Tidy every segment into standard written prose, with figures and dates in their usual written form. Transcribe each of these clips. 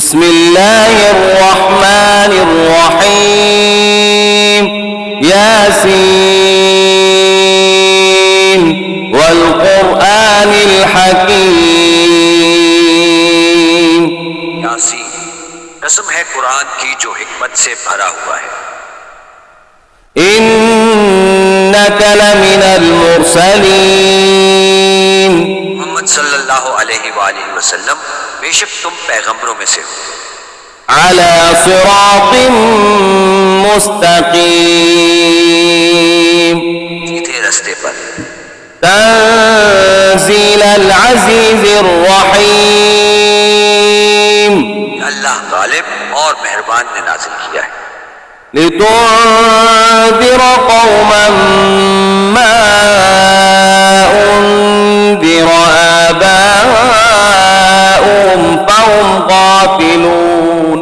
بسم الله الرحمن الرحيم ياسين والقرآن الحكيم यासीन, कसम है कुरान की जो हिकमत से भरा हुआ है। इन्नक लमिनल मुरसलीन, मोहम्मद सल्लल्लाहु अलैहि वसल्लम बेशक तुम पैगंबरों में से हो। अला सिरातिन मुस्तकीम, सीधे रास्ते पर। तंजीलल अज़ीज़िर रहीम, अल्लाह गालिब और मेहरबान ने नाज़िल किया है। लितुन्ज़िर कौमन मा उन्ज़िर आबाउहुम फहुम गाफिलून,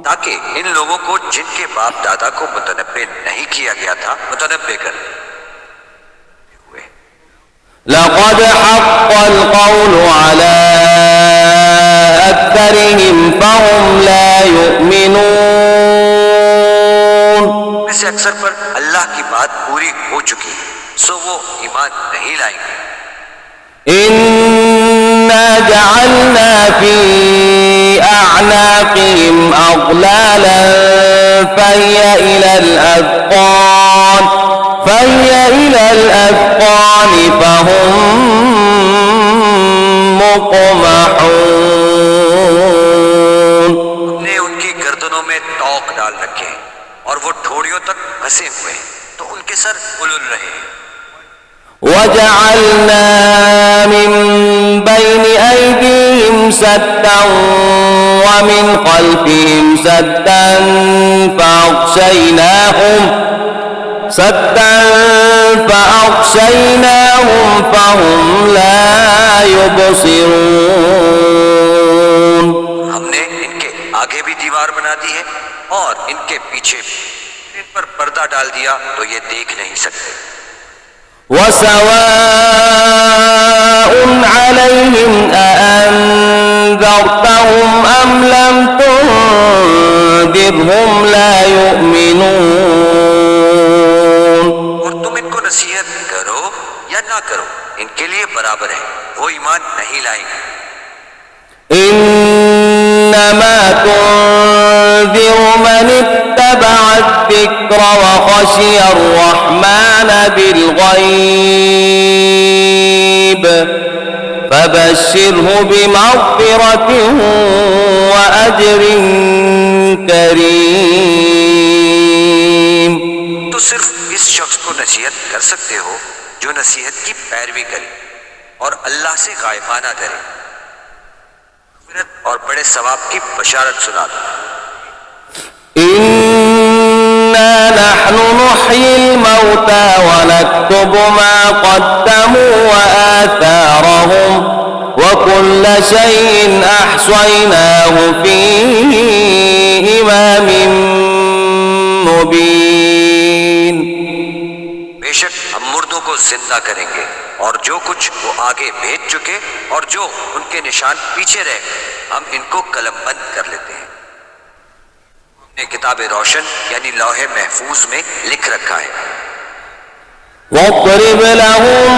ताकि इन लोगों को जिनके बाप दादा को मुतनब्बे नहीं किया गया था मुतनब्बे कर। लक़द हक़्क़ल क़ौलु अला अक्सरिहिम फहुम ला युमिनून, वैसे अक्सर पर अल्लाह की बात पूरी हो चुकी है, सो वो ईमान नहीं लाएंगे। इन्ना जअलना फी अअनाक़िहिम अग़लालन फहिय इलल अज़क़ान फहुम मुक़महून, हमने उनकी गर्दनों में तौक डाल रखे हैं और वो ठोड़ियों तक फंसे हुए हैं, तो उनके सर उलझ रहे हैं। वजअलना मिन बैनि ऐदीहिम सद्दन व मिन खल्फिहिम सद्दन फअग़शयनाहुम फहुम ला युबसिरून, हमने इनके आगे भी दीवार बना दी है और इनके पीछे इन पर पर्दा डाल दिया, तो ये देख नहीं सकते। वसवाउन अलैहिम अअन्ज़रतहुम अम लम तुन्ज़िरहुम ला युमिनून, और तुम इनको नसीहत करो या ना करो, इनके लिए बराबर है, वो ईमान नहीं लाएंगे। इन्नमा तुन्ज़िरु मन इत्तबअ अज़्ज़िक्र व ख़शिय अर्रहमान बिलग़ैब फबश्शिरहु बिमग़फ़िरतिन व अज्रिन करीम, तो सिर्फ इस शख्स को नसीहत कर सकते हो जो नसीहत की पैरवी करे और अल्लाह से गायबाना डरे और बड़े सवाब की बशारत सुना दो। इन्ना नहनु नुह्यिल मौता व नक्तुबु मा क़द्दमू व आथारहुम व कुल्ल शैइन अहसयनाहु फी इमामिन मुबीन, बेशक हम मुर्दों को जिंदा करेंगे और जो कुछ वो आगे भेज चुके और जो उनके निशान पीछे रह गए, हम इनको कलमबंद कर लेते हैं। हमने किताब रोशन यानी लौहे महफूज में लिख रखा है। वज़रिब लहुम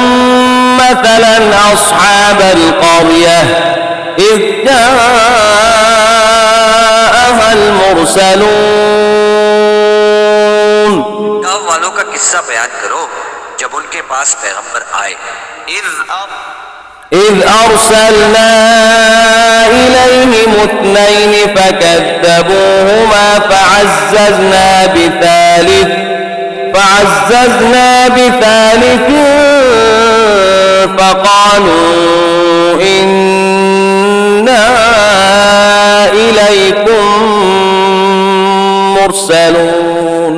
मसलन अस्हाबल क़र्यह इज़ जाअहल मुरसलून, गाँव वालों का किस्सा बयान करो जब उनके पास पैगंबर आए। إذ أرسلنا إليهم اثنين فكذبوهما فعززنا بثالث فقالوا إنا إليكم مرسلون,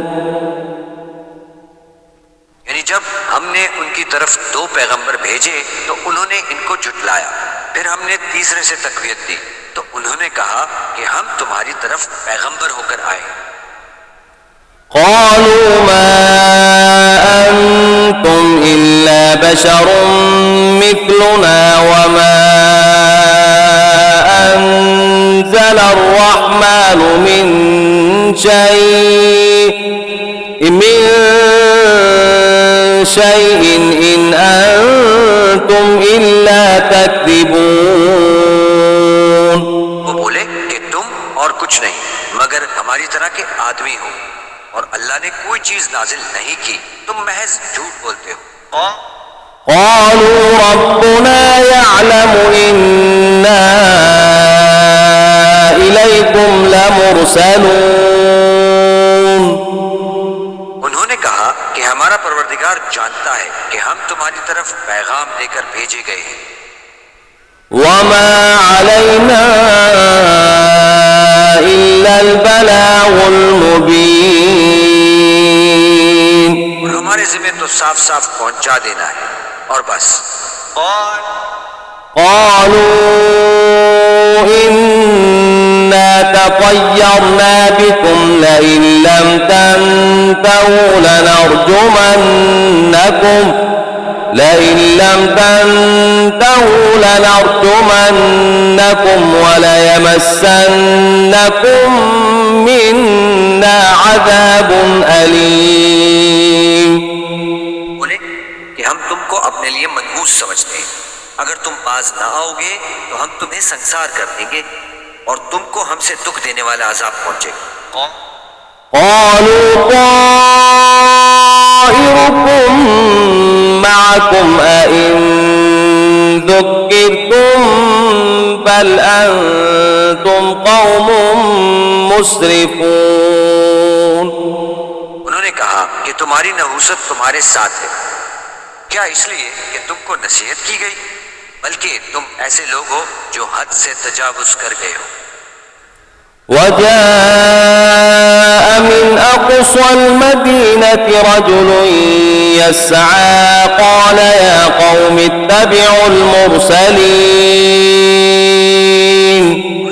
यानी जब हमने उनकी तरफ दो पैगंबर भेजे तो उन्होंने इनको झुटलाया, फिर हमने तीसरे से तकवीयत दी तो उन्होंने कहा कि हम तुम्हारी तरफ पैगंबर होकर आए। قالوا ما أنتم إلا بشر مثلنا وما أنزل شيء إن أنتم إلا تكذبون. वो बोले कि तुम और कुछ नहीं मगर हमारी तरह के आदमी हो और अल्लाह ने कोई चीज नाजिल नहीं की, तुम महज झूठ बोलते हो. قالوا ربنا يعلم إنا إليكم لمرسلون. उन्होंने कहा कि हमारा परवरदिगार जानता है कि हम तुम्हारी तरफ पैगाम लेकर भेजे गए हैं. وما علينا إلا البلاغ المبين. और हमारे जिम्मे तो साफ साफ पहुंचा देना है और बस. قالوا إنا تطيرنا بكم لئن لم تنتهوا لنرجمنكم وليمسنكم منا عذاب أليم. बोले कि हम तुमको अपने लिए मनहूस समझते हैं, अगर तुम बाज ना आओगे तो हम तुम्हें संसार कर देंगे और तुमको हमसे दुख देने वाला अजाब पहुंचेगा. قالوا طائركم معكم أئن ذكرتم بل أنتم قوم مسرفون. उन्होंने कहा कि तुम्हारी नहूसत तुम्हारे साथ है, क्या इसलिए कि तुमको नसीहत की गई, बल्कि तुम ऐसे लोग हो जो हद से तजावुज कर गए हो. وجاء من أقصى المدينة رجل يسعى قال يا قوم اتبعوا المرسلين.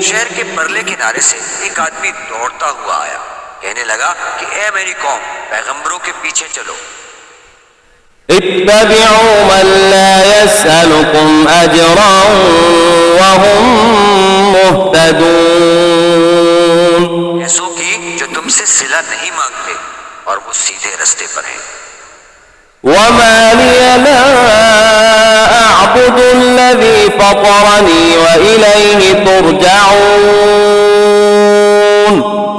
शहर के परले किनारे से एक आदमी दौड़ता हुआ आया, कहने लगा कि ए मेरी कौम, पैगंबरों के पीछे चलो. اتبعوا من لا يسألكم أجرا وهم مهتدون. ऐसों की जो तुमसे सिला नहीं मांगते और वो सीधे रास्ते पर हैं. وما لي لا أعبد الذي فطرني وإليه ترجعون.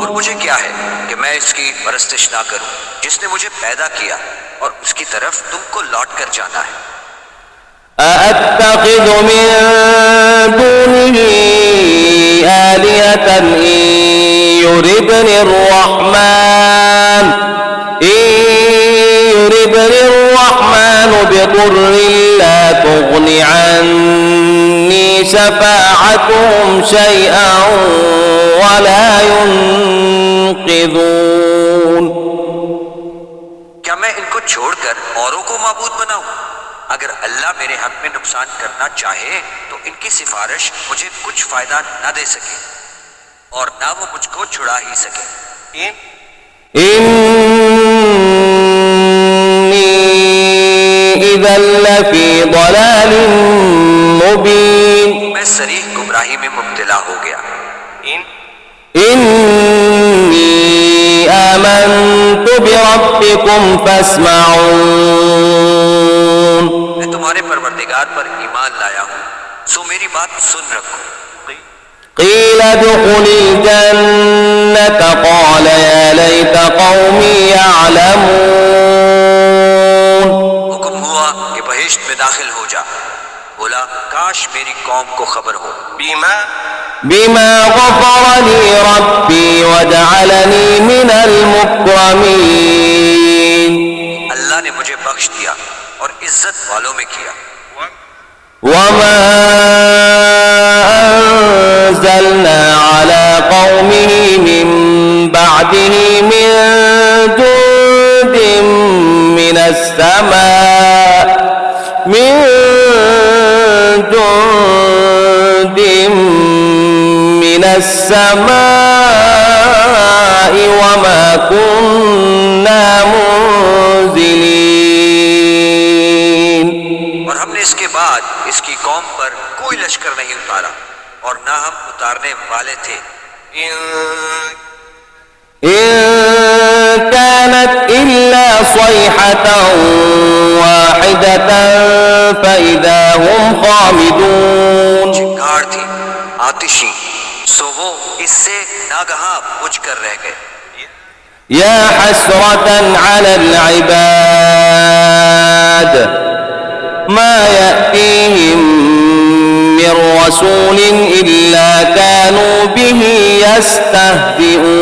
और मुझे क्या है कि मैं इसकी परस्तिश ना करूं जिसने मुझे पैदा किया और उसकी तरफ तुमको लौट कर जाना है. أأتخذ من دونه آلهة إن يردني الرحمن بضر لا تغن عني شفاعتهم شيئا ولا ينقذون. क्या मैं इनको छोड़कर औरों को माबूद बनाऊं? अगर अल्लाह मेरे हक में नुकसान करना चाहे तो इनकी सिफारिश मुझे कुछ फायदा न दे सके और ना वो मुझको छुड़ा ही सके. إني إذا لفي ضلال مبين. मैं सरीह गुमराही में मुब्तला हो गया. إني آمنت بربكم فاسمعون. मैं तुम्हारे परवरदिगार पर ईमान लाया हूँ, सो मेरी बात सुन रखो. قيل ادخل الجنة قال يا ليت قومي يعلمون. हुक्म हुआ कि बहिश्त में दाखिल हो जा. बोला काश मेरी कौम को खबर हो. بما غفر لي ربي وجعلني من المكرمين. अल्लाह ने मुझे बख्श दिया और इज्जत वालों में किया. وما أنزلنا على قومه من بعده من جند من السماء وما كنا منزلين. और हमने इसके बाद इसकी कौम पर कोई लश्कर नहीं उतारा और ना हम उतारने वाले थे. إن كانت إلا صيحة واحدة فإذا هم خامدون चिंगार थी आतिशी, सो वो इससे नागहा बुझ कर रह गए। يا حسرة على العباد ما يأتيهم من رسول إلا كانوا به يستهزئون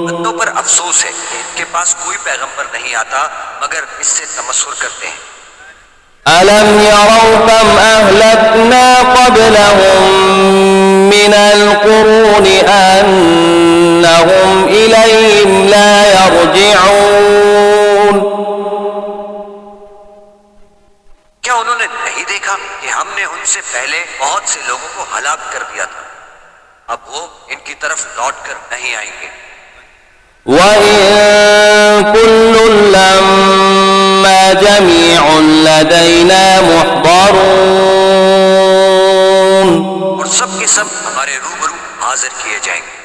बंदों पर अफसोस है कि इनके पास कोई पैगंबर नहीं आता मगर इससे तमस्खुर करते हैं। ألم يروا كم أهلكنا قبلهم من القرون أنهم إليهم لا يرجعون क्या उन्होंने नहीं देखा कि हमने उनसे पहले बहुत से लोगों को हलाक कर दिया था, अब वो इनकी तरफ लौट कर नहीं आएंगे। وإن كل لما جميع لدينا محضرون और सब के सब हमारे रूबरू हाजिर किए जाएंगे।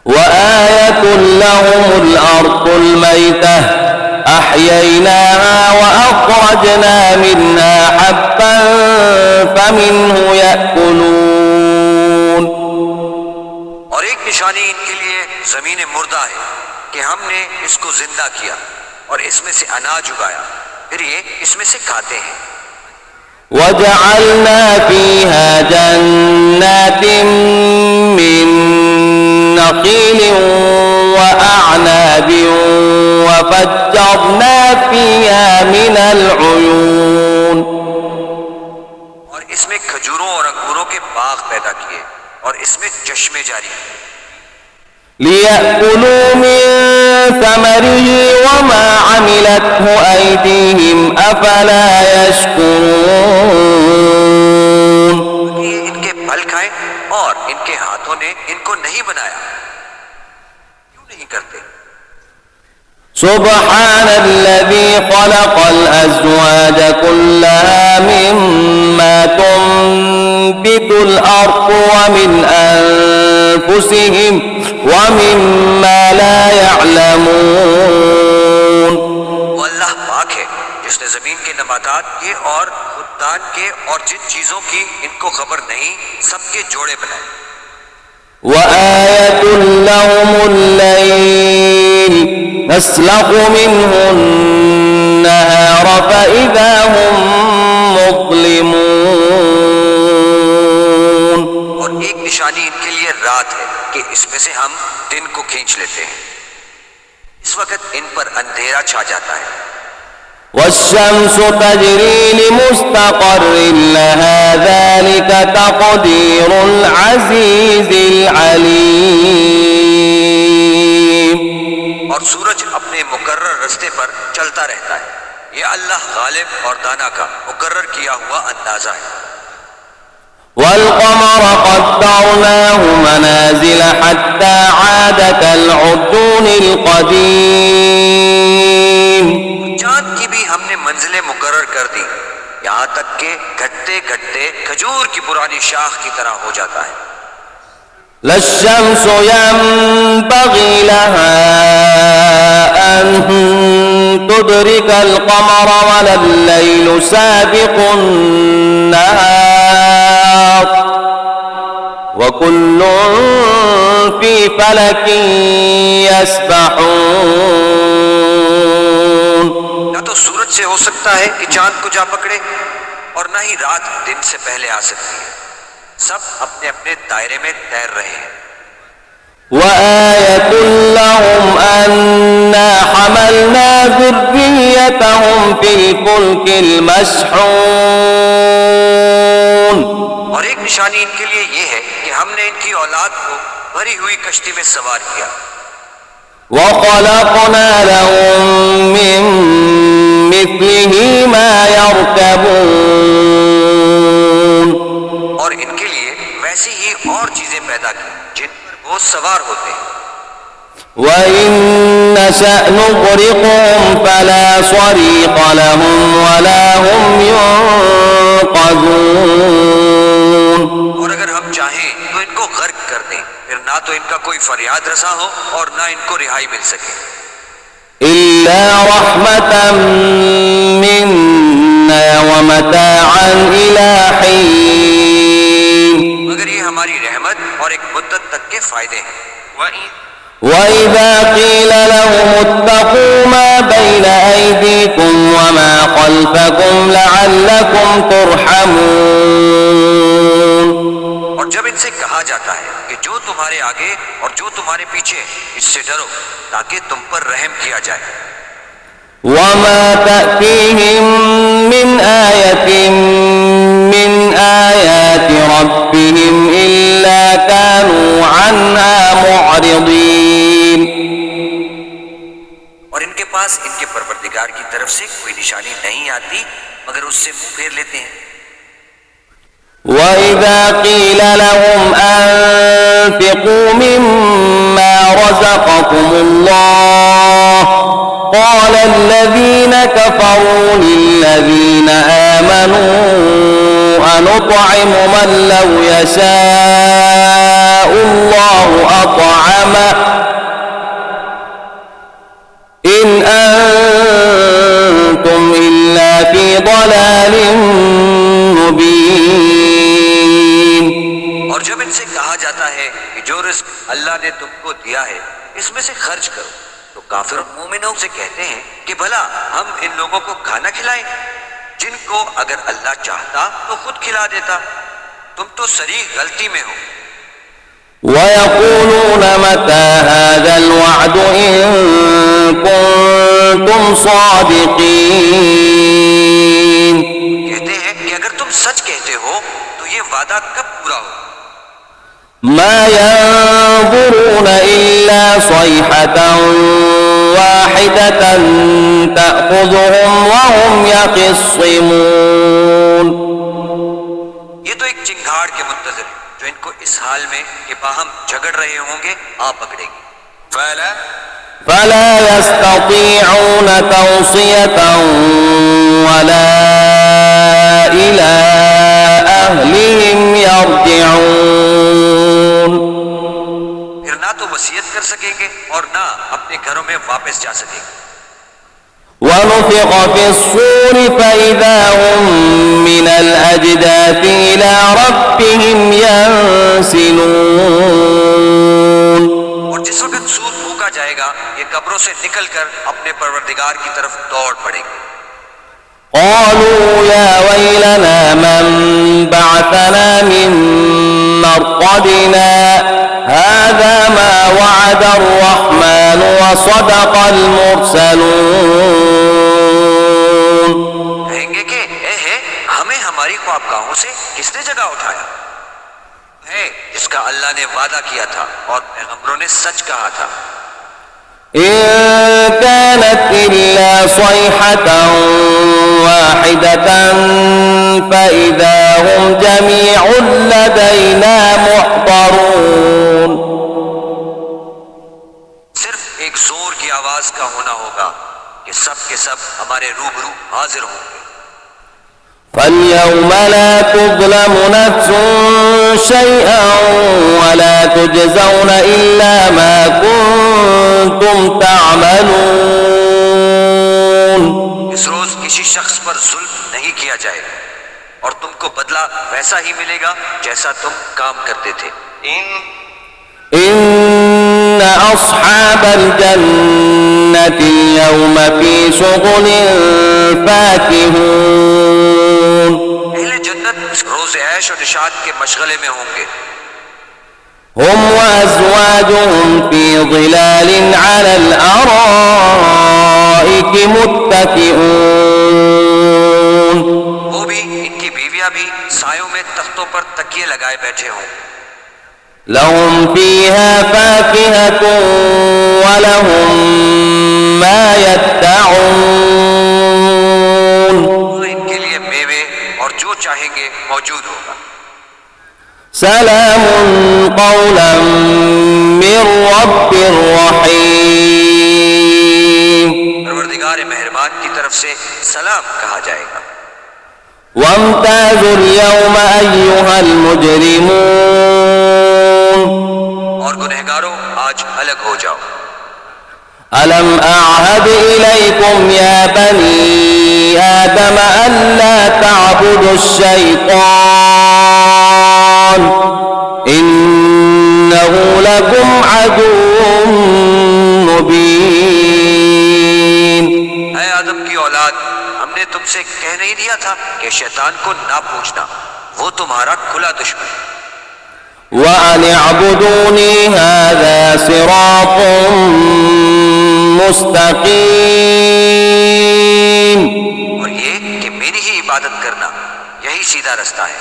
وآية لهم الأرض الميتة أحييناها وأخرجنا منها حبا فمنه يأكلون और एक निशानी इनके लिए जमीन मुर्दा है कि हमने इसको जिंदा किया और इसमें से अनाज उगाया, फिर ये इसमें से खाते हैं। وجعلنا فيها جنات من نخيل وأعناب وفجرنا فيها من العيون और इसमें खजूरों और अंगूरों के बाग पैदा किए और इसमें चश्मे जारी किए। ليأكلوا من ثمره وما عملته أيديهم أفلا يشكرون ये इनके फल खाएं और इनके हाथों ने इनको नहीं बनाया, क्यों नहीं करते? سبحان الذي خلق الأزواج كلها مما تنبت الأرض ومن أنفسهم ومما لا يعلمون वो अल्लाह पाक है जिसने जमीन के नबातात के और खुदान के और जिन चीजों की इनको खबर नहीं सबके जोड़े बनाए। وآية لهم الليل نسلخ منه النهار فإذا هم مظلمون और एक निशानी इनके लिए रात है कि इसमें से हम दिन को खींच लेते हैं, इस वक्त इन पर अंधेरा छा जाता है। والشمس تجري لمستقر لها ذلك تقدير العزيز العليم और सूरज अपने मुकर्रर रास्ते पर चलता रहता है, ये अल्लाह गालिब और दाना का मुकर्रर किया हुआ अंदाजा है। والقمر قدرناه منازل حتى عاد كالعرجون القديم चांद की भी हमने मंजिलें मुकर्रर कर दी, यहाँ तक के घटते घटते खजूर की पुरानी शाख की तरह हो जाता है। لا الشمس ينبغي لها أن تدرك القمر ولا الليل سابق النهار وكل في فلك يسبحون ना तो सूरज से हो सकता है कि चांद को जा पकड़े और ना ही रात दिन से पहले आ सकती है, सब अपने अपने दायरे में तैर रहे हैं। وآية لهم أنا حملنا ذريتهم في الفلك المشحون और एक निशानी इनके लिए ये है कि हमने इनकी औलाद को भरी हुई कश्ती में सवार किया وخلقنا لهم من مثله ما يركبون और इनके लिए वैसी ही और चीजें पैदा की जिन पर वो सवार होते हैं। وإن نشأ نغرقهم فلا صريخ لهم ولا هم ينقذون और अगर हम चाहें तो इनको गर्क कर दें, फिर ना तो इनका कोई फरियाद रसा हो और ना इनको रिहाई मिल सके। इल्ला रहमतन मिन्ना व मताअन इला हीन, मगर ये हमारी रहमत और एक मुद्दत तक के फायदे हैं। وإذا قيل لهم اتقوا ما بين أيديكم وما خلفكم لعلكم ترحمون, और जब इनसे कहा जाता है कि जो तुम्हारे आगे और जो तुम्हारे पीछे इससे डरो ताकि तुम पर रहम किया जाए। وما تأتيهم من آية من آيات ربهم إلا كانوا عنها معرضين, और इनके पास इनके परवरदिगार की तरफ से कोई निशानी नहीं आती मगर उससे मुंह फेर लेते हैं। وإذا قيل لهم أنفقوا مما رزقكم الله قال الذين كفروا للذين آمنوا أنطعم من لو يشاء الله أطعمه إن أنتم إلا في ضلال मुबीन। और जब इनसे कहा जाता है कि जो रिस्क अल्लाह ने तुमको दिया है इसमें से खर्च करो, तो काफिर मोमिनों से कहते हैं कि भला हम इन लोगों को खाना खिलाएं जिनको अगर अल्लाह चाहता तो खुद खिला देता। तुम तो सरी गलती में हो। वयक़ूलून मता हाज़ल वअद इन कुन्तुम सादिक़ीन, कहते हैं कि अगर तुम सच कहते हो तो ये वादा कब पूरा हो। मा यंज़ुरून इल्ला सयहतन वाहिदतन तअख़ुज़ुहुम वहुम यख़िस्सिमून, ये तो एक चिंगाड़ के मुंतज़िर है जो इनको इस हाल में कि बाहम झगड़ रहे होंगे आ पकड़ेगी। फला यस्ततीऊन तौसियतन वला इला अहलिहिम यरजिऊन, फिर ना तो वसीयत कर सकेंगे और ना अपने घरों में वापस जा सकेंगे। ونفخ في الصور فإذا هم من الأجداث إلى ربهم ينسلون, और जिस वक्त सूर फूका जाएगा ये कब्रों से निकलकर अपने परवरदिगार की तरफ दौड़ पड़ेंगे। قالوا يا ويلنا من بعثنا من مرقدنا هذا ما وعد الرحمن وصدق المرسلون, कहेंगे कि है हमें हमारी ख्वाबगाहों से किसने जगह उठाया है जिसका अल्लाह ने वादा किया था और पैगंबरों ने सच कहा था। إن كانت إلا صيحة واحدة فإذا هم جميع لدينا محضرون, सिर्फ एक जोर की आवाज का होना होगा कि सब के सब हमारे रूबरू हाजिर होंगे। فاليوم لا تظلم نفس شيئا ولا تجزون إلا ما كنتم تعملون, इस रोज किसी शख्स पर जुल्म नहीं किया जाएगा और तुमको बदला वैसा ही मिलेगा जैसा तुम काम करते थे। إن أصحاب الجنة اليوم في شغل فاكهون, अहले जन्नत रोज ऐश और निशात के मशगले में होंगे। هم وأزواجهم في ظلال على الأرائك متكئون, वो भी इनकी बीवियां भी सायों में तख्तों पर तकिए लगाए बैठे हों। لهم فيها فاكهة ولهم ما يدعون, इनके लिए मेवे और जो चाहेंगे मौजूद होगा। سلام قولا من رب رحيم, परवरदिगार मेहरबान की तरफ से सलाम कहा जाएगा। وامتازوا اليوم أيها المجرمون, और गुनहगार अलग हो जाओ। ألم أعهد إليكم يا بني آدم ألا تعبدوا الشيطان إنه لكم عدو مبين। ऐ आदम की औलाद, हमने तुमसे कह नहीं दिया था कि शैतान को ना पूजना, वो तुम्हारा खुला दुश्मन। وأن اعبدوني هذا صراط मुस्तकीम। और ये कि मेरी ही इबादत करना, यही सीधा रास्ता है।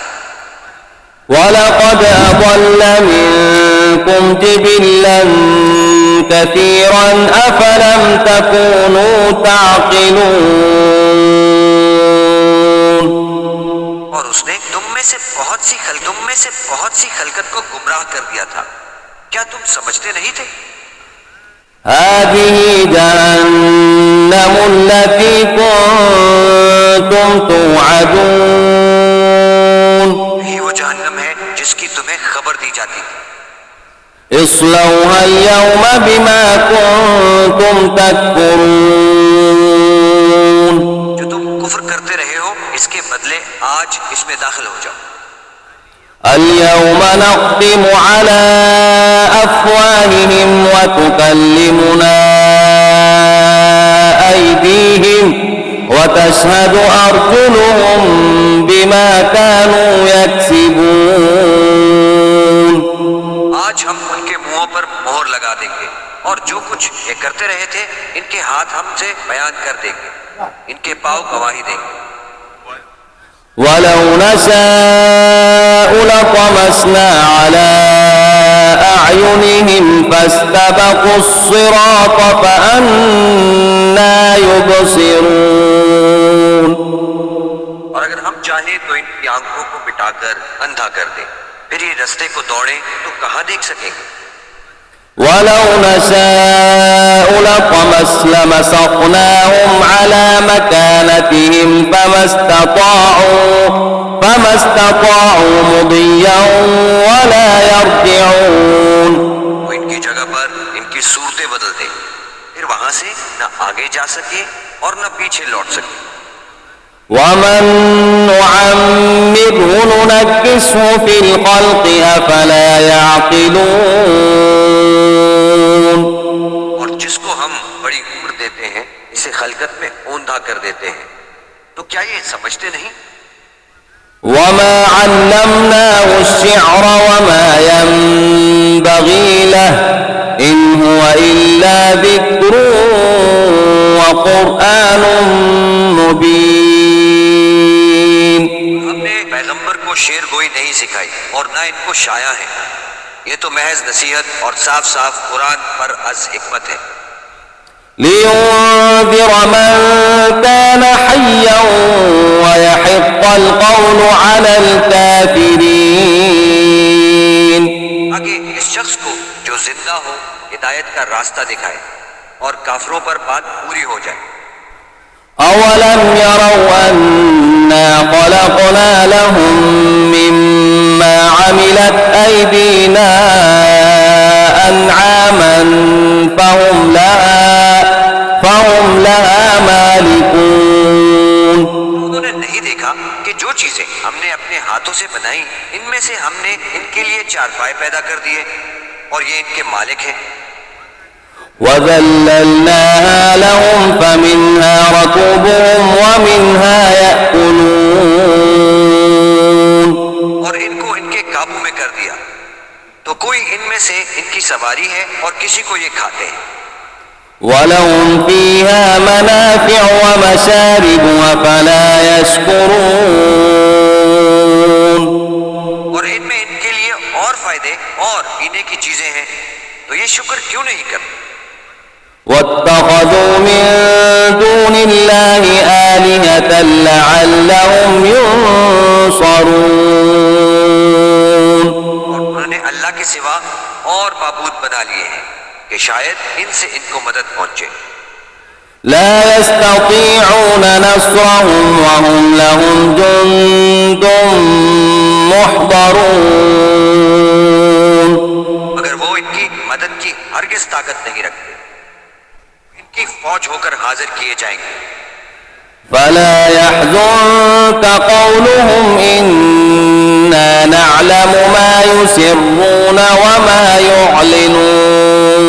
वलक़द अضل मिनकुम जिबिल्लन कसीरन अफलम तकूनू ताक़िलून। और उसने तुम में से बहुत सी खलकत को गुमराह कर दिया था, क्या तुम समझते नहीं थे? हाज़िही जहन्नम अल्लती कुंतुम तुअदून। यही वो जहन्नम है जिसकी तुम्हें खबर दी जाती थी। इस्लौहा अल-यौम बिमा कुंतुम तकफुरून। जो तुम कुफ्र करते रहे हो, इसके बदले आज इसमें दाखिल हो जाओ। اليوم نختم على أفواههم وتكلمنا أيديهم وتشهد أرجلهم بما كانوا يكسبون। आज हम उनके मुंहों पर मोहर लगा देंगे और जो कुछ ये करते रहे थे, इनके हाथ हमसे बयान कर देंगे, इनके पांव गवाही देंगे। ولو نشاء لطمسنا على أعينهم فاستبقوا الصراط فأنى يبصرون। और अगर हम चाहें तो इनकी आंखों को मिटाकर अंधा कर दें, फिर ये रास्ते को दौड़ें तो कहां देख सकेंगे। ولو نشاء لمسخناهم على مكانتهم فما استطاعوا مضيا ولا يرجعون। वो इनकी जगह पर इनकी सूरतें बदल दे, फिर वहां से न आगे जा सके और न पीछे लौट सके। ومن نعمره ننكسه في الخلق أفلا يعقلون। और जिसको हम बड़ी उम्र देते हैं, इसे खलकत में औंधा कर देते हैं, तो क्या ये समझते नहीं? وما علمناه الشعر وما ينبغي له إن هو إلا ذكر وقرآن मुबीन। हमने पैगंबर को शेर गोई नहीं सिखाई और ना इनको शाया है, ये तो महज नसीहत और साफ साफ कुरान पर अज हिकमत है। लियुंज़िर मन कान हय्यन व यहिक़्क़ अल-क़ौल अलल काफ़िरीन। आगे इस शख्स को जो जिंदा हो हिदायत का रास्ता दिखाए और काफिरों पर बात पूरी हो जाए। अवलम यरौ अन्ना खलक़ना लहुम मिम्मा अमिलत अयदीना अनआमन फहुम लहा मालिकून। उन्होंने नहीं देखा कि जो चीजें हमने अपने हाथों से बनाई, इनमें से हमने इनके लिए चारपाई पैदा कर दिए और ये इनके मालिक हैं। وَذَلَّلْنَاهَا لَهُمْ فَمِنْهَا رَكُوبُهُمْ وَمِنْهَا يَأْكُلُونَ। और इनको इनके काबू में कर दिया, तो कोई इनमें से इनकी सवारी है और किसी को ये खाते हैं। وَلَهُمْ فِيهَا مَنَافِعُ وَمَشَارِبُ أَفَلَا يَشْكُرُونَ। और इनमें इनके लिए और फायदे और पीने की चीजें हैं, तो ये शुक्र क्यों नहीं करते। وَاتَّخَذُوا مِن دُونِ اللَّهِ آلِهَةً لَعَلَّهُمْ يُنصَرُونَ। और उन्होंने अल्लाह के सिवा और माबूद बना लिए हैं कि शायद इनसे इनको मदद पहुंचे। لا يستطيعون نصرهم وهم لهم جند محضرون। मगर वो इनकी मदद की हरगिज ताकत नहीं रखते। इनकी फौज होकर हाजिर किए जाएंगे। فلا يحزنك قولهم إنا نعلم ما يسرون وما يعلنون।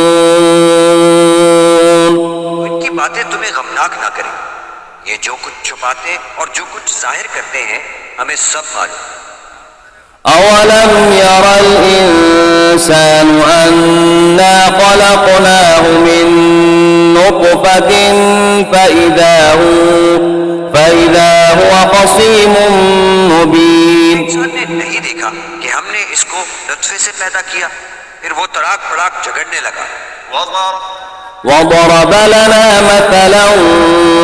इनकी बातें तुम्हें गमनाक ना करें। ये जो कुछ छुपाते और जो कुछ जाहिर करते हैं हमें सब मालूम। أولم ير الإنسان أنا خلقناه من نطفة فإذا هو خصيم مبين। इंसान ने नहीं देखा कि हमने इसको नुत्फे से पैदा किया, फिर वो तड़ाक फड़ाक झगड़ने लगा। وضرب لنا مثلا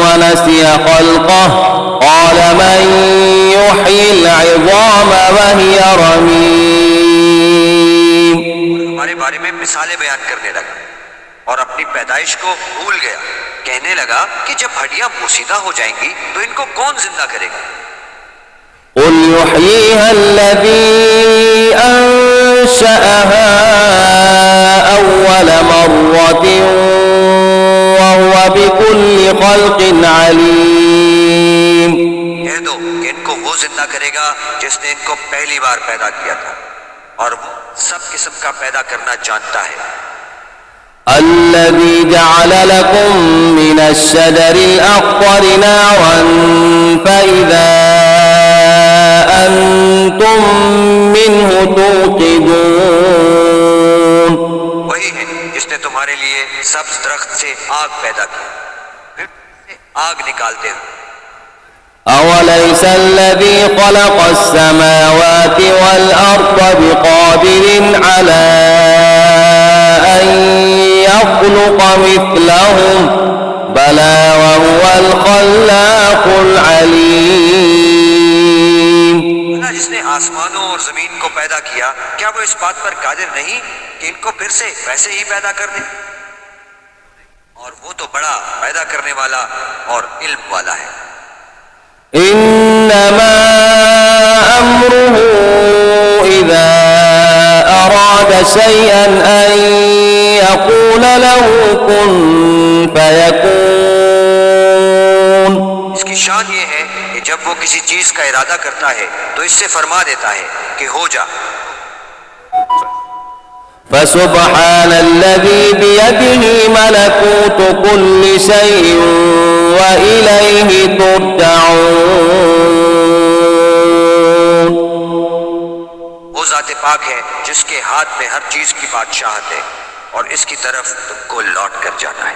ونسي خلقه قال من يحيي العظام وهي رميم। हमारे बारे में मिसालें बयान करने लगा और अपनी पैदाइश को भूल गया। कहने लगा कि जब हड्डियां पोसीदा हो जाएंगी तो इनको कौन जिंदा करेगा। قل يحييها الذي أنشأها أول مرة وهو بكل خلق عليم। कह दो कि इनको वो जिंदा करेगा जिसने इनको पहली बार पैदा किया था और वो सब किस्म का पैदा करना जानता है। الذي جعل لكم من الشجر الأخضر نارا فإذا أنتم منه توقدون। वही है जिसने तुम्हारे लिए सब्ज दरख्त से आग पैदा की, फिर से आग निकालते हो। أوليس الذي خلق السماوات والأرض بقادر على أن يخلق مثلهم بلى وهو الخلاق العليم। जिसने आसमानों और जमीन को पैदा किया, क्या वो इस बात पर कादिर नहीं कि इनको फिर से वैसे ही पैदा कर दे। और वो तो बड़ा पैदा करने वाला और इल्म वाला है। إنما أمره إذا أراد شيئا أن يقول له كن فيكون। इसकी शान ये है कि जब वो किसी चीज का इरादा करता है तो इससे फरमा देता है कि हो जा। فسبحان الذي بيده ملكوت كل شيء وإليه ترجعون। वो ज़ाते पाक है जिसके हाथ में हर चीज की बादशाहत है और इसकी तरफ तुमको लौट कर जाना है।